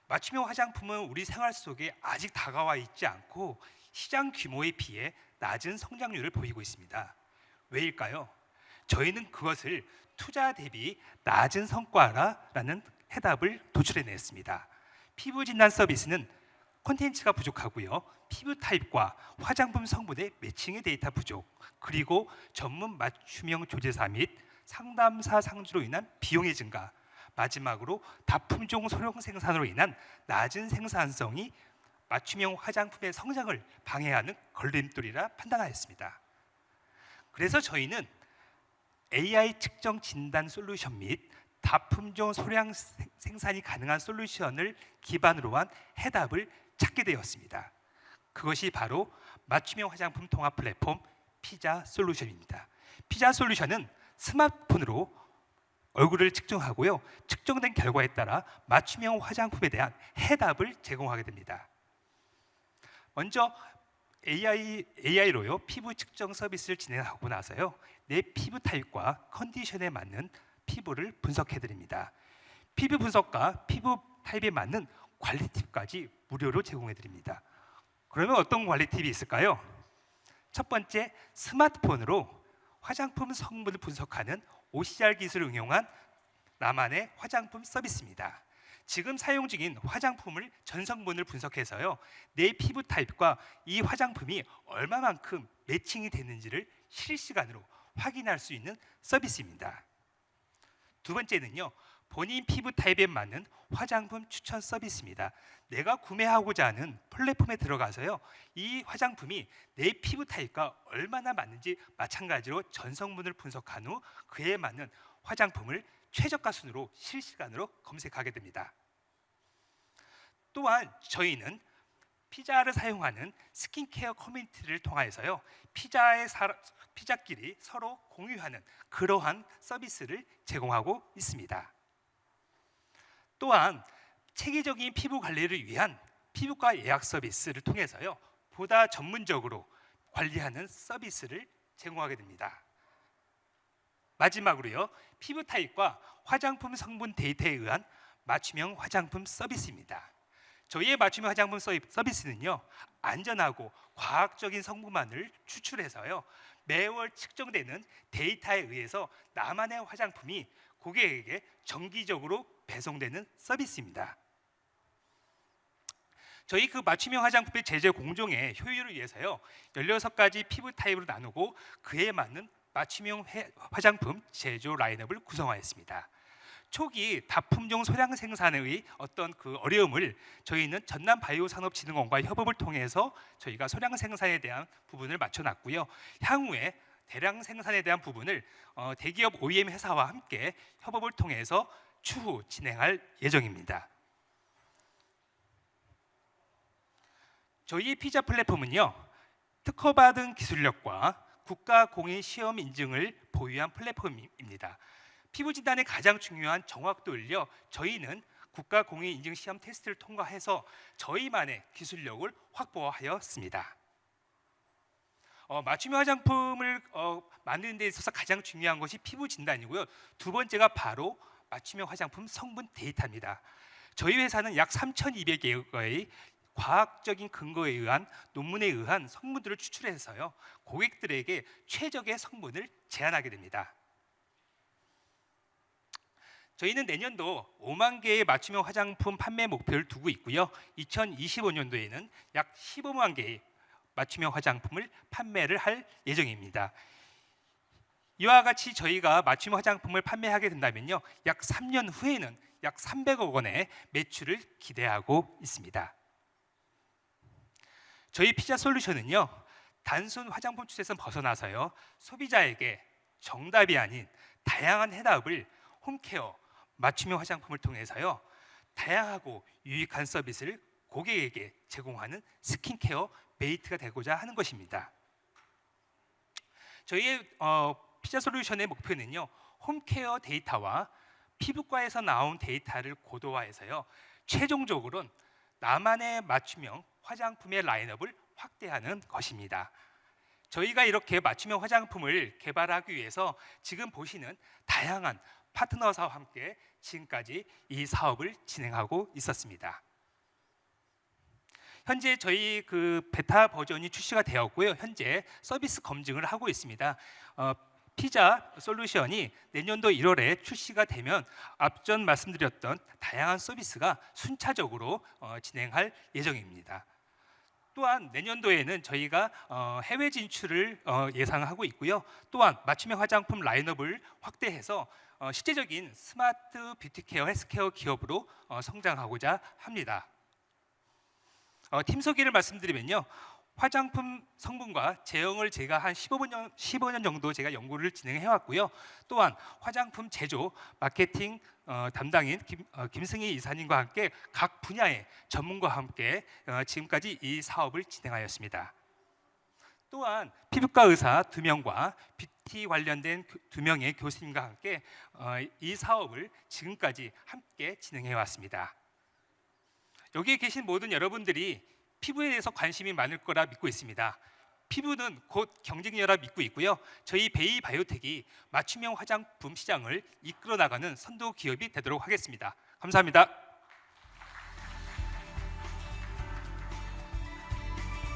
맞춤형 화장품은 우리 생활 속에 아직 다가와 있지 않고 시장 규모에 비해 낮은 성장률을 보이고 있습니다. 왜일까요? 저희는 그것을 투자 대비 낮은 성과라는 해답을 도출해냈습니다. 피부 진단 서비스는 콘텐츠가 부족하고요. 피부 타입과 화장품 성분의 매칭의 데이터 부족, 그리고 전문 맞춤형 조제사 및 상담사 상주로 인한 비용의 증가, 마지막으로 다품종 소량 생산으로 인한 낮은 생산성이 맞춤형 화장품의 성장을 방해하는 걸림돌이라 판단하였습니다. 그래서 저희는 AI 측정 진단 솔루션 및 다품종 소량 생산이 가능한 솔루션을 기반으로 한 해답을 찾게 되었습니다. 그것이 바로 맞춤형 화장품 통합 플랫폼 피자 솔루션입니다. 피자 솔루션은 스마트폰으로 얼굴을 측정하고요. 측정된 결과에 따라 맞춤형 화장품에 대한 해답을 제공하게 됩니다. 먼저 AI로요 피부 측정 서비스를 진행하고 나서요 내 피부 타입과 컨디션에 맞는 피부를 분석해 드립니다. 피부 분석과 피부 타입에 맞는 관리 팁까지 무료로 제공해 드립니다. 그러면 어떤 관리 팁이 있을까요? 첫 번째, 스마트폰으로 화장품 성분을 분석하는 OCR 기술을 응용한 나만의 화장품 서비스입니다. 지금 사용 중인 화장품을 전 성분을 분석해서요 내 피부 타입과 이 화장품이 얼마만큼 매칭이 되는지를 실시간으로 확인할 수 있는 서비스입니다. 두 번째는요 본인 피부 타입에 맞는 화장품 추천 서비스입니다. 내가 구매하고자 하는 플랫폼에 들어가서요, 이 화장품이 내 피부 타입과 얼마나 맞는지 마찬가지로 전성분을 분석한 후 그에 맞는 화장품을 최저가 순으로 실시간으로 검색하게 됩니다. 또한 저희는 피자를 사용하는 스킨케어 커뮤니티를 통해서요, 피자끼리 서로 공유하는 그러한 서비스를 제공하고 있습니다. 또한 체계적인 피부 관리를 위한 피부과 예약 서비스를 통해서요, 보다 전문적으로 관리하는 서비스를 제공하게 됩니다. 마지막으로요, 피부 타입과 화장품 성분 데이터에 의한 맞춤형 화장품 서비스입니다. 저희의 맞춤형 화장품 서비스는요, 안전하고 과학적인 성분만을 추출해서요, 매월 측정되는 데이터에 의해서 나만의 화장품이 고객에게 정기적으로 배송되는 서비스입니다. 저희 그 맞춤형 화장품의 제조 공정의 효율을 위해서요, 16가지 피부 타입으로 나누고 그에 맞는 맞춤형 화장품 제조 라인업을 구성하였습니다. 초기 다품종 소량 생산의 어떤 그 어려움을 저희는 전남바이오산업진흥원과 협업을 통해서 저희가 소량 생산에 대한 부분을 맞춰놨고요. 향후에 대량 생산에 대한 부분을 대기업 OEM 회사와 함께 협업을 통해서 추후 진행할 예정입니다. 저희의 피자 플랫폼은요, 특허받은 기술력과 국가 공인 시험 인증을 보유한 플랫폼입니다. 피부 진단의 가장 중요한 정확도를요, 저희는 국가 공인 인증 시험 테스트를 통과해서 저희만의 기술력을 확보하였습니다. 맞춤형 화장품을 만드는 데 있어서 가장 중요한 것이 피부 진단이고요. 두 번째가 바로 맞춤형 화장품 성분 데이터입니다. 저희 회사는 약 3,200개의 과학적인 근거에 의한 논문에 의한 성분들을 추출해서요, 고객들에게 최적의 성분을 제안하게 됩니다. 저희는 내년도 5만 개의 맞춤형 화장품 판매 목표를 두고 있고요. 2025년도에는 약 15만 개의 맞춤형 화장품을 판매를 할 예정입니다. 이와 같이 저희가 맞춤형 화장품을 판매하게 된다면요, 약 3년 후에는 약 300억 원의 매출을 기대하고 있습니다. 저희 피자 솔루션은요, 단순 화장품 추세에서 벗어나서요, 소비자에게 정답이 아닌 다양한 해답을 홈케어 맞춤형 화장품을 통해서요, 다양하고 유익한 서비스를 고객에게 제공하는 스킨케어 메이트가 되고자 하는 것입니다. 저희의 피자 솔루션의 목표는요, 홈케어 데이터와 피부과에서 나온 데이터를 고도화해서요, 최종적으로는 나만의 맞춤형 화장품의 라인업을 확대하는 것입니다. 저희가 이렇게 맞춤형 화장품을 개발하기 위해서 지금 보시는 다양한 파트너사와 함께 지금까지 이 사업을 진행하고 있었습니다. 현재 저희 그 베타 버전이 출시가 되었고요. 현재 서비스 검증을 하고 있습니다. 피자 솔루션이 내년도 1월에 출시가 되면 앞전 말씀드렸던 다양한 서비스가 순차적으로 진행할 예정입니다. 또한 내년도에는 저희가 해외 진출을 예상하고 있고요. 또한 맞춤형 화장품 라인업을 확대해서 실제적인 스마트 뷰티케어, 헬스케어 기업으로 성장하고자 합니다. 팀 소개를 말씀드리면요, 화장품 성분과 제형을 제가 한 15년 정도 제가 연구를 진행해 왔고요. 또한 화장품 제조, 마케팅 담당인 김승희 이사님과 함께 각 분야의 전문가와 함께 지금까지 이 사업을 진행하였습니다. 또한 피부과 의사 2명과 뷰티 관련된 2명의 교수님과 함께 이 사업을 지금까지 함께 진행해 왔습니다. 여기에 계신 모든 여러분들이 피부에 대해서 관심이 많을 거라 믿고 있습니다. 피부는 곧 경쟁력이라 믿고 있고요. 저희 베이바이오텍이 맞춤형 화장품 시장을 이끌어 나가는 선도 기업이 되도록 하겠습니다. 감사합니다.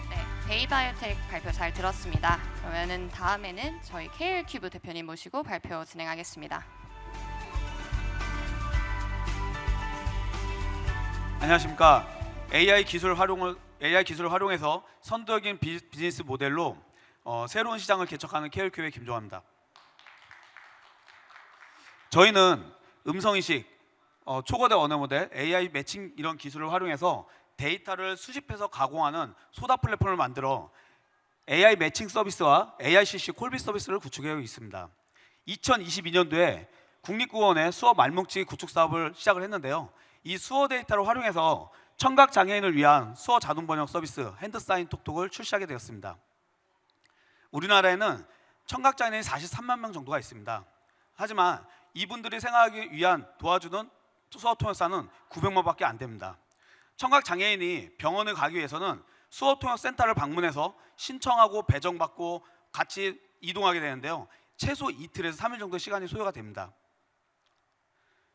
네, 베이바이오텍 발표 잘 들었습니다. 그러면은 다음에는 저희 KL큐브 대표님 모시고 발표 진행하겠습니다. 안녕하십니까. AI 기술을 활용해서 선도적인 비즈니스 모델로 새로운 시장을 개척하는 KL큐브의 김종환입니다. 저희는 음성인식, 초거대 언어 모델, AI 매칭 이런 기술을 활용해서 데이터를 수집해서 가공하는 소다 플랫폼을 만들어 AI 매칭 서비스와 AICC 콜비 서비스를 구축해 있습니다. 2022년도에 국립국어원의 수어 말뭉치기 구축 사업을 시작을 했는데요. 이 수어 데이터를 활용해서 청각 장애인을 위한 수어 자동 번역 서비스 핸드사인 톡톡을 출시하게 되었습니다. 우리나라에는 청각 장애인이 43만 명 정도가 있습니다. 하지만 이분들이 생활하기 위한 도와주는 수어 통역사는 900만밖에 안 됩니다. 청각 장애인이 병원을 가기 위해서는 수어 통역 센터를 방문해서 신청하고 배정받고 같이 이동하게 되는데요. 최소 이틀에서 3일 정도 시간이 소요가 됩니다.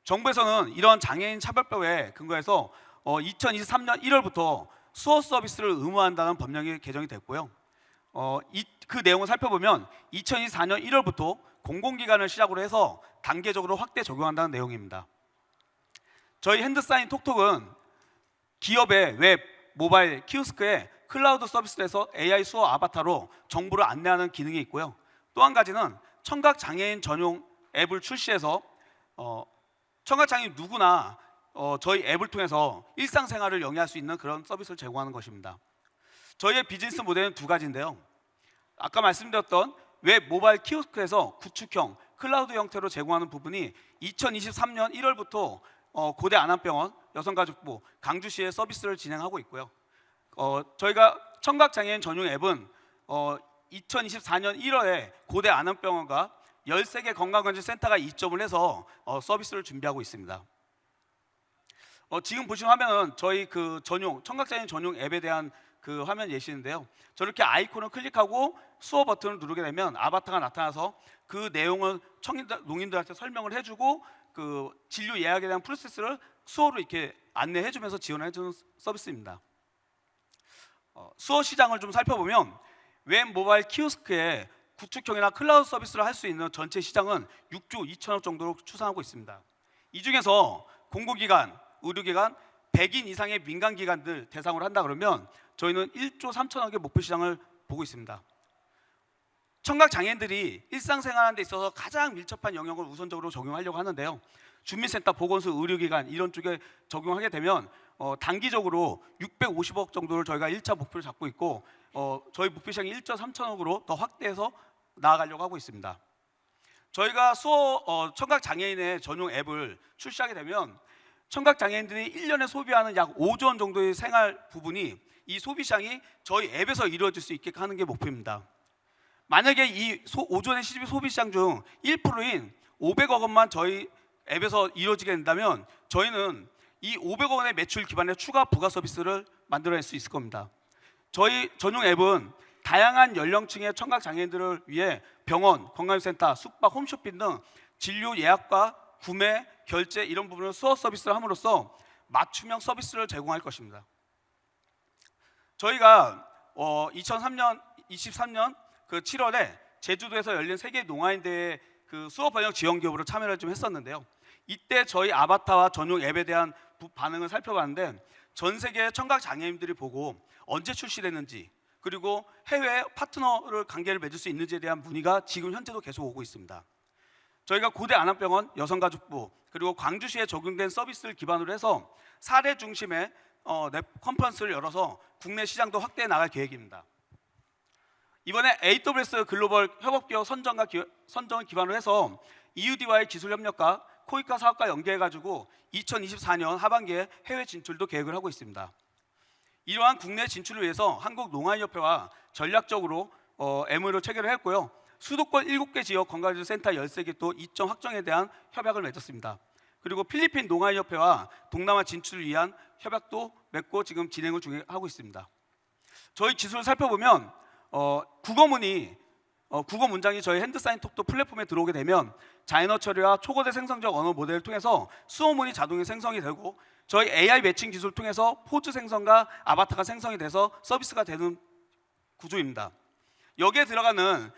정부에서는 이런 장애인 차별법에 근거해서 2023년 1월부터 수어 서비스를 의무화한다는 법령이 개정이 됐고요. 그 내용을 살펴보면 2024년 1월부터 공공기관을 시작으로 해서 단계적으로 확대 적용한다는 내용입니다. 저희 핸드사인 톡톡은 기업의 웹, 모바일, 키오스크에 클라우드 서비스에서 AI 수어 아바타로 정보를 안내하는 기능이 있고요. 또 한 가지는 청각 장애인 전용 앱을 출시해서 청각 장애인 누구나 저희 앱을 통해서 일상생활을 영위할 수 있는 그런 서비스를 제공하는 것입니다. 저희의 비즈니스 모델은 두 가지인데요. 아까 말씀드렸던 웹, 모바일, 키오스크에서 구축형, 클라우드 형태로 제공하는 부분이 2023년 1월부터 고대 안암병원, 여성가족부, 강주시에 서비스를 진행하고 있고요. 저희가 청각장애인 전용 앱은 2024년 1월에 고대 안암병원과 13개 건강검진센터가 이점을 해서 서비스를 준비하고 있습니다. 지금 보시는 화면은 저희 그 청각장애인 전용 앱에 대한 그 화면 예시인데요. 저렇게 아이콘을 클릭하고 수어 버튼을 누르게 되면 아바타가 나타나서 그 내용을 농인들한테 설명을 해주고 그 진료 예약에 대한 프로세스를 수어로 이렇게 안내해주면서 지원해주는 서비스입니다. 수어 시장을 좀 살펴보면 웹, 모바일, 키오스크에 구축형이나 클라우드 서비스를 할 수 있는 전체 시장은 6조 2천억 정도로 추산하고 있습니다. 이 중에서 공공기관, 의료기관, 100인 이상의 민간기관들 대상으로 한다 그러면 저희는 1조 3천억의 목표 시장을 보고 있습니다. 청각 장애인들이 일상생활하는 데 있어서 가장 밀접한 영역을 우선적으로 적용하려고 하는데요. 주민센터, 보건소, 의료기관 이런 쪽에 적용하게 되면 단기적으로 650억 정도를 저희가 1차 목표를 잡고 있고 저희 목표 시장이 1조 3천억으로 더 확대해서 나아가려고 하고 있습니다. 저희가 청각 장애인의 전용 앱을 출시하게 되면 청각 장애인들이 1년에 소비하는 약 5조 원 정도의 생활 부분이 이 소비 시장이 저희 앱에서 이루어질 수 있게 하는 게 목표입니다. 만약에 이 5조 원의 소비 시장 중 1%인 500억 원만 저희 앱에서 이루어지게 된다면 저희는 이 500억 원의 매출 기반의 추가 부가 서비스를 만들어낼 수 있을 겁니다. 저희 전용 앱은 다양한 연령층의 청각 장애인들을 위해 병원, 건강센터, 숙박, 홈쇼핑 등 진료 예약과 구매, 결제 이런 부분을 수어 서비스를 함으로써 맞춤형 서비스를 제공할 것입니다. 저희가 2023년 그 7월에 제주도에서 열린 세계 농아인 대회 그 수어 번역 지원 기업으로 참여를 좀 했었는데요. 이때 저희 아바타와 전용 앱에 대한 반응을 살펴봤는데 전 세계 청각 장애인들이 보고 언제 출시됐는지 그리고 해외 파트너를 관계를 맺을 수 있는지에 대한 문의가 지금 현재도 계속 오고 있습니다. 저희가 고대 안암병원, 여성가족부 그리고 광주시에 적용된 서비스를 기반으로 해서 사례 중심의 컨퍼런스를 열어서 국내 시장도 확대해 나갈 계획입니다. 이번에 AWS 글로벌 협업기업 선정을 기반으로 해서 EUD와의 기술 협력과 코이카 사업과 연계해가지고 2024년 하반기에 해외 진출도 계획을 하고 있습니다. 이러한 국내 진출을 위해서 한국농아인협회와 전략적으로 MOU를 체결을 했고요. 수도권 7개 지역 건강기술센터 13개 또 이점 확정에 대한 협약을 맺었습니다. 그리고 필리핀 농아인협회와 동남아 진출을 위한 협약도 맺고 지금 진행을 하고 있습니다. 저희 기술을 살펴보면 국어 문장이 저희 핸드사인 톡톡 플랫폼에 들어오게 되면 자연어 처리와 초거대 생성적 언어 모델을 통해서 수어문이 자동으로 생성이 되고 저희 AI 매칭 기술을 통해서 포즈 생성과 아바타가 생성이 돼서 서비스가 되는 구조입니다. 여기에 들어가는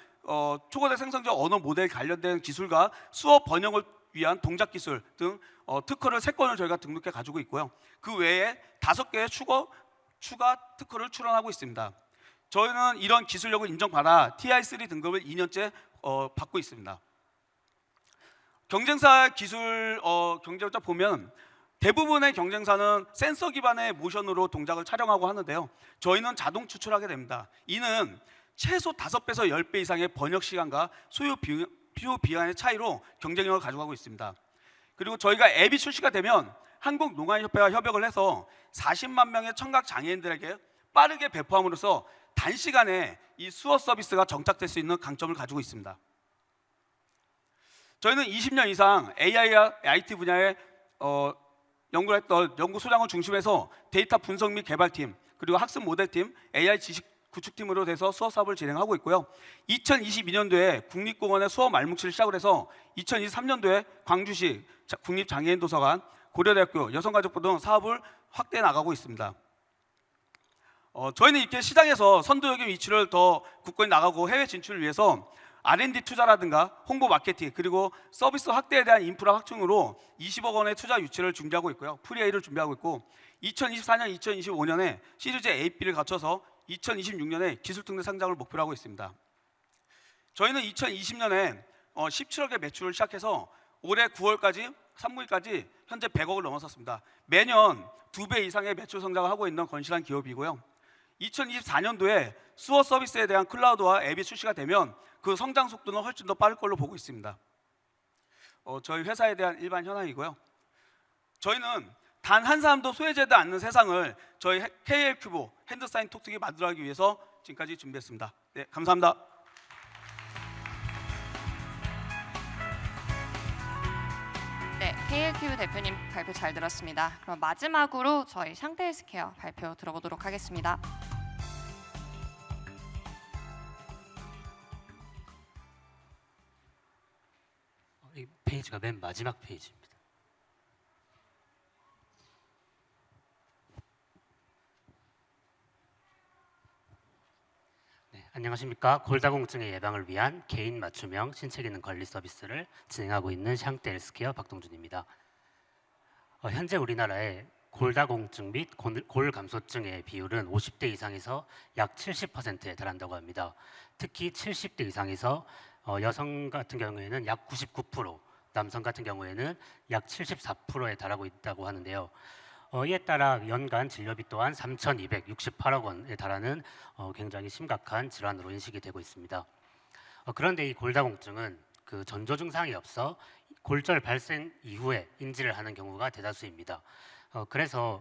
초거대 생성적 언어 모델 관련된 기술과 수어 번역을 위한 동작 기술 등 특허를 3건을 저희가 등록해 가지고 있고요. 그 외에 5개의 추가 특허를 출원하고 있습니다. 저희는 이런 기술력을 인정받아 TI3 등급을 2년째 받고 있습니다. 경쟁사 기술 경쟁을 딱 보면 대부분의 경쟁사는 센서 기반의 모션으로 동작을 촬영하고 하는데요. 저희는 자동 추출하게 됩니다. 이는 최소 5배에서 10배 이상의 번역 시간과 소요 비용의 차이로 경쟁력을 가져가고 있습니다. 그리고 저희가 앱이 출시가 되면 한국농아협회와 협약을 해서 40만 명의 청각 장애인들에게 빠르게 배포함으로써 단시간에 이 수어 서비스가 정착될 수 있는 강점을 가지고 있습니다. 저희는 20년 이상 AI와 IT 분야에 연구를 했던 연구 소장을 중심해서 데이터 분석 및 개발팀, 그리고 학습 모델팀, AI 지식 구축팀으로 돼서 수어 사업을 진행하고 있고요. 2022년도에 국립공원의 수어 말뭉치를 시작을 해서 2023년도에 광주시 국립장애인도서관, 고려대학교, 여성가족부 등 사업을 확대해 나가고 있습니다. 저희는 이렇게 시장에서 선도적인 위치를 더 굳건히 나가고 해외 진출을 위해서 R&D 투자라든가 홍보 마케팅, 그리고 서비스 확대에 대한 인프라 확충으로 20억 원의 투자 유치를 준비하고 있고요. 프리A를 준비하고 있고 2024년, 2025년에 시리즈 AB를 갖춰서 2026년에 기술특례 상장을 목표로 하고 있습니다. 저희는 2020년에 17억의 매출을 시작해서 올해 9월까지 3분기까지 현재 100억을 넘어섰습니다. 매년 2배 이상의 매출 성장을 하고 있는 건실한 기업이고요. 2024년도에 수어 서비스에 대한 클라우드와 앱이 출시가 되면 그 성장 속도는 훨씬 더 빠를 걸로 보고 있습니다. 저희 회사에 대한 일반 현황이고요. 저희는 단 한 사람도 소외되지 않는 세상을 저희 KL 큐보 핸드사인 톡톡이 만들어가기 위해서 지금까지 준비했습니다. 네, 감사합니다. 네, KLQ 대표님 발표 잘 들었습니다. 그럼 마지막으로 저희 샹테 헬스케어 발표 들어보도록 하겠습니다. 이 페이지가 맨 마지막 페이지입니다. 네, 안녕하십니까. 골다공증의 예방을 위한 개인 맞춤형 신체 기능 관리 서비스를 진행하고 있는 샹테 헬스케어 박동준입니다. 현재 우리나라의 골다공증 및 골감소증의 비율은 50대 이상에서 약 70%에 달한다고 합니다. 특히 70대 이상에서 여성 같은 경우에는 약 99%, 남성 같은 경우에는 약 74%에 달하고 있다고 하는데요. 이에 따라 연간 진료비 또한 3,268억 원에 달하는 굉장히 심각한 질환으로 인식이 되고 있습니다. 그런데 이 골다공증은 그 전조 증상이 없어 골절 발생 이후에 인지를 하는 경우가 대다수입니다.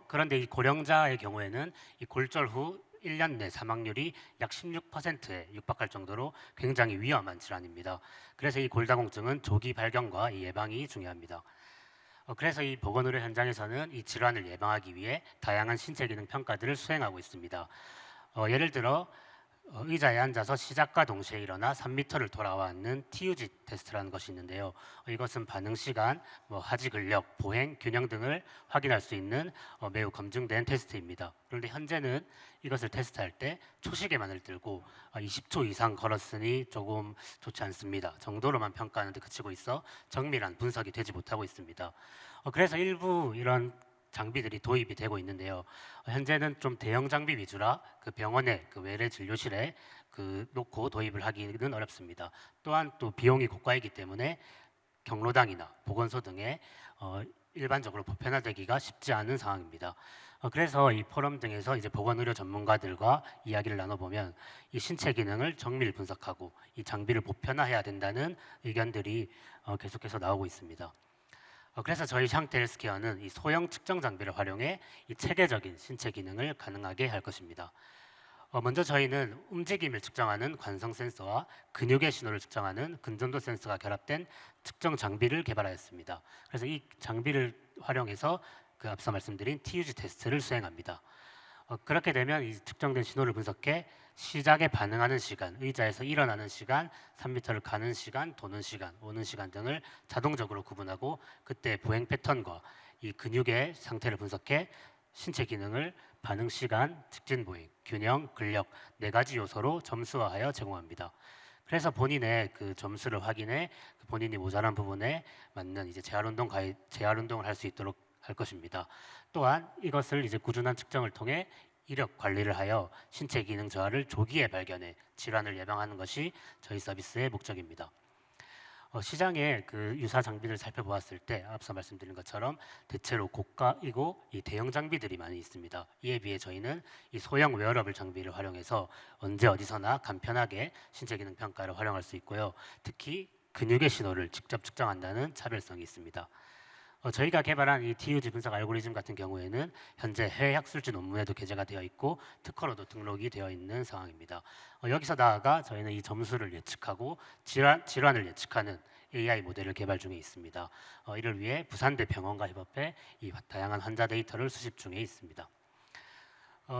그런데 이 고령자의 경우에는 이 골절 후 1년 내 사망률이 약 16%에 육박할 정도로 굉장히 위험한 질환입니다. 그래서 이 골다공증은 조기 발견과 이 예방이 중요합니다. 그래서 이 보건의료 현장에서는 이 질환을 예방하기 위해 다양한 신체 기능 평가들을 수행하고 있습니다. 예를 들어 의자에 앉아서 시작과 동시에 일어나 3m를 돌아왔는 TUG 테스트라는 것이 있는데요. 이것은 반응 시간, 하지 근력, 보행, 균형 등을 확인할 수 있는 매우 검증된 테스트입니다. 그런데 현재는 이것을 테스트할 때 초시계만을 들고 20초 이상 걸었으니 조금 좋지 않습니다 정도로만 평가하는 데 그치고 있어 정밀한 분석이 되지 못하고 있습니다. 그래서 일부 이런 장비들이 도입이 되고 있는데요. 현재는 좀 대형 장비 위주라 그 병원의 그 외래 진료실에 놓고 도입을 하기는 어렵습니다. 또한 또 비용이 고가이기 때문에 경로당이나 보건소 등에 일반적으로 보편화되기가 쉽지 않은 상황입니다. 그래서 이 포럼 등에서 이제 보건의료 전문가들과 이야기를 나눠보면 이 신체 기능을 정밀 분석하고 이 장비를 보편화해야 된다는 의견들이 계속해서 나오고 있습니다. 그래서 저희 샹테 헬스케어는 이 소형 측정 장비를 활용해 이 체계적인 신체 기능을 가능하게 할 것입니다. 먼저 저희는 움직임을 측정하는 관성 센서와 근육의 신호를 측정하는 근전도 센서가 결합된 측정 장비를 개발하였습니다. 그래서 이 장비를 활용해서 그 앞서 말씀드린 TUG 테스트를 수행합니다. 그렇게 되면 이 측정된 신호를 분석해 시작에 반응하는 시간, 의자에서 일어나는 시간, 3m를 가는 시간, 도는 시간, 오는 시간 등을 자동적으로 구분하고 그때 보행 패턴과 이 근육의 상태를 분석해 신체 기능을 반응 시간, 직진 보행, 균형, 근력 4가지 요소로 점수화하여 제공합니다. 그래서 본인의 그 점수를 확인해 본인이 모자란 부분에 맞는 이제 재활 운동을 할 수 있도록 할 것입니다. 또한 이것을 이제 꾸준한 측정을 통해 이력 관리를 하여 신체 기능 저하를 조기에 발견해 질환을 예방하는 것이 저희 서비스의 목적입니다. 시장의 그 유사 장비들을 살펴보았을 때 앞서 말씀드린 것처럼 대체로 고가이고 이 대형 장비들이 많이 있습니다. 이에 비해 저희는 이 소형 웨어러블 장비를 활용해서 언제 어디서나 간편하게 신체 기능 평가를 활용할 수 있고요. 특히 근육의 신호를 직접 측정한다는 차별성이 있습니다. 저희가 개발한 이 TUG 분석 알고리즘 같은 경우에는 현재 해외 학술지 논문에도 게재가 되어 있고 특허로도 등록이 되어 있는 상황입니다. 여기서 나아가 저희는 이 점수를 예측하고 질환을 예측하는 AI 모델을 개발 중에 있습니다. 이를 위해 부산대 병원과 협업해 이 다양한 환자 데이터를 수집 중에 있습니다.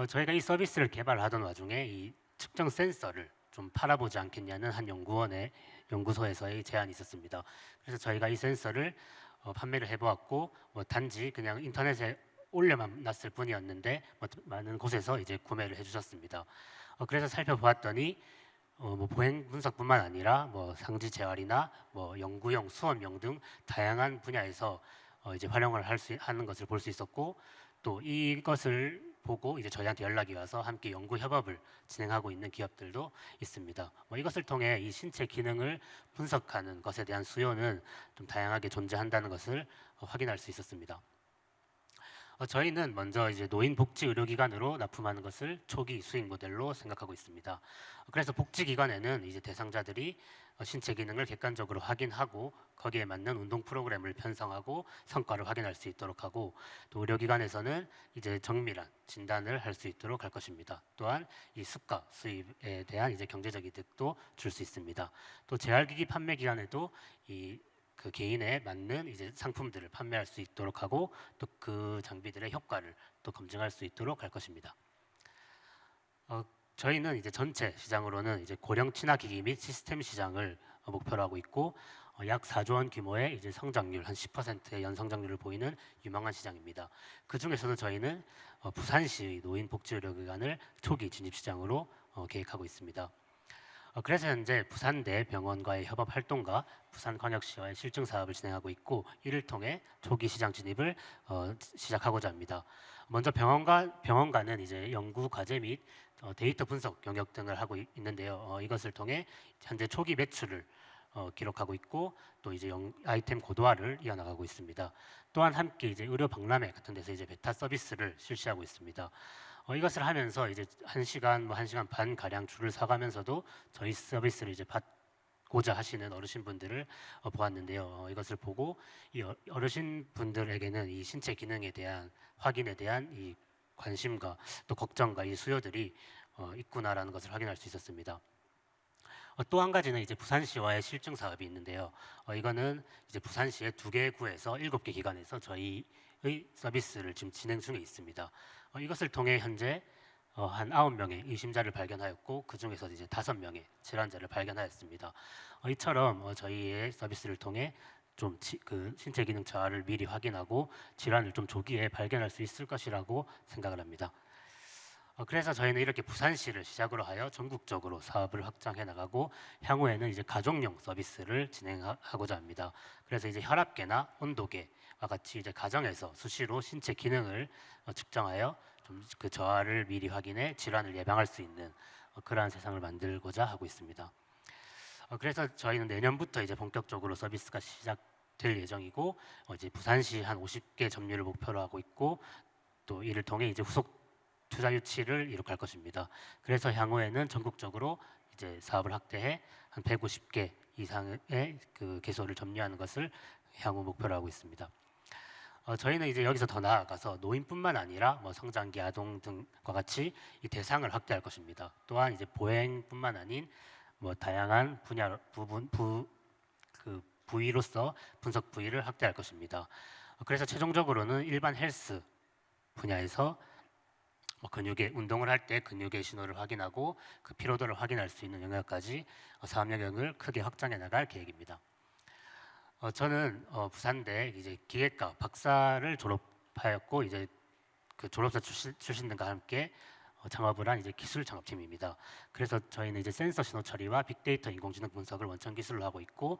저희가 이 서비스를 개발하던 와중에 이 측정 센서를 좀 팔아보지 않겠냐는 한 연구소에서의 제안이 있었습니다. 그래서 저희가 이 센서를 판매를 해보았고 단지 그냥 인터넷에 올려만 놨을 뿐이었는데 많은 곳에서 이제 구매를 해주셨습니다. 그래서 살펴보았더니 보행 분석뿐만 아니라 상지 재활이나 연구용, 수험용 등 다양한 분야에서 이제 활용을 하는 것을 볼 수 있었고 또 이것을 보고 이제 저희한테 연락이 와서 함께 연구 협업을 진행하고 있는 기업들도 있습니다. 이것을 통해 이 신체 기능을 분석하는 것에 대한 수요는 좀 다양하게 존재한다는 것을 확인할 수 있었습니다. 저희는 먼저 이제 노인복지의료기관으로 납품하는 것을 초기 수익 모델로 생각하고 있습니다. 그래서 복지기관에는 이제 대상자들이 신체 기능을 객관적으로 확인하고 거기에 맞는 운동 프로그램을 편성하고 성과를 확인할 수 있도록 하고 또 의료기관에서는 이제 정밀한 진단을 할 수 있도록 할 것입니다. 또한 이 수가 수입에 대한 이제 경제적 이득도 줄 수 있습니다. 또 재활기기 판매 기관에도 그 개인에 맞는 이제 상품들을 판매할 수 있도록 하고 또 그 장비들의 효과를 또 검증할 수 있도록 할 것입니다. 저희는 이제 전체 시장으로는 이제 고령 친화 기기 및 시스템 시장을 목표로 하고 있고 약 4조 원 규모의 이제 성장률 한 10%의 연성장률을 보이는 유망한 시장입니다. 그 중에서도 저희는 부산시 노인복지의료기관을 초기 진입 시장으로 계획하고 있습니다. 그래서 현재 부산대 병원과의 협업 활동과 부산광역시와의 실증 사업을 진행하고 있고 이를 통해 초기 시장 진입을 시작하고자 합니다. 먼저 병원과는 이제 연구 과제 및 데이터 분석 영역 등을 하고 있는데요. 이것을 통해 현재 초기 매출을 기록하고 있고 또 이제 아이템 고도화를 이어나가고 있습니다. 또한 함께 이제 의료 박람회 같은 데서 이제 베타 서비스를 실시하고 있습니다. 이것을 하면서 이제 1시간, 1시간 반 가량 줄을 서가면서도 저희 서비스를 이제 받고자 하시는 어르신분들을 보았는데요. 이것을 보고 이 어르신분들에게는 이 신체 기능에 대한 확인에 대한 이 관심과 또 걱정과 이 수요들이 있구나라는 것을 확인할 수 있었습니다. 또 한 가지는 이제 부산시와의 실증 사업이 있는데요. 이거는 이제 부산시의 2개 구에서 7개 기관에서 저희의 서비스를 지금 진행 중에 있습니다. 이것을 통해 현재 한 9명의 의심자를 발견하였고 그 중에서 이제 5명의 질환자를 발견하였습니다. 이처럼 저희의 서비스를 통해 좀 그 신체 기능 저하를 미리 확인하고 질환을 좀 조기에 발견할 수 있을 것이라고 생각을 합니다. 그래서 저희는 이렇게 부산시를 시작으로 하여 전국적으로 사업을 확장해 나가고 향후에는 이제 가족용 서비스를 진행하고자 합니다. 그래서 이제 혈압계나 온도계와 같이 이제 가정에서 수시로 신체 기능을 측정하여 좀 그 저하를 미리 확인해 질환을 예방할 수 있는 그러한 세상을 만들고자 하고 있습니다. 그래서 저희는 내년부터 이제 본격적으로 서비스가 시작될 예정이고 이제 부산시 한 50개 점유를 목표로 하고 있고 또 이를 통해 이제 후속 투자 유치를 이룩할 것입니다. 그래서 향후에는 전국적으로 이제 사업을 확대해 한 150개 이상의 그 개소를 점유하는 것을 향후 목표로 하고 있습니다. 저희는 이제 여기서 더 나아가서 노인뿐만 아니라 성장기 아동 등과 같이 이 대상을 확대할 것입니다. 또한 이제 보행뿐만 아닌 다양한 분야 부위로서 분석 부위를 확대할 것입니다. 그래서 최종적으로는 일반 헬스 분야에서 근육의 운동을 할 때 근육의 신호를 확인하고 그 피로도를 확인할 수 있는 영역까지 사업 영역을 크게 확장해 나갈 계획입니다. 저는 부산대 이제 기계과 박사를 졸업하였고 이제 그 졸업사 출신들과 함께 창업을 한 이제 기술 창업팀입니다. 그래서 저희는 이제 센서 신호 처리와 빅데이터 인공지능 분석을 원천 기술로 하고 있고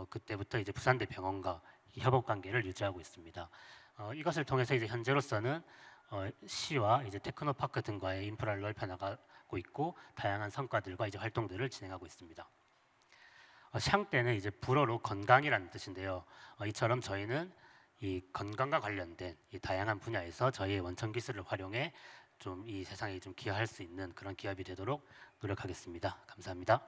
그때부터 이제 부산대 병원과 협업 관계를 유지하고 있습니다. 이것을 통해서 이제 현재로서는 시와 이제 테크노파크 등과의 인프라를 넓혀 나가고 있고 다양한 성과들과 이제 활동들을 진행하고 있습니다. 샹떼는 이제 불어로 건강이라는 뜻인데요. 이처럼 저희는 이 건강과 관련된 이 다양한 분야에서 저희의 원천 기술을 활용해 좀 이 세상에 좀 기여할 수 있는 그런 기업이 되도록 노력하겠습니다. 감사합니다.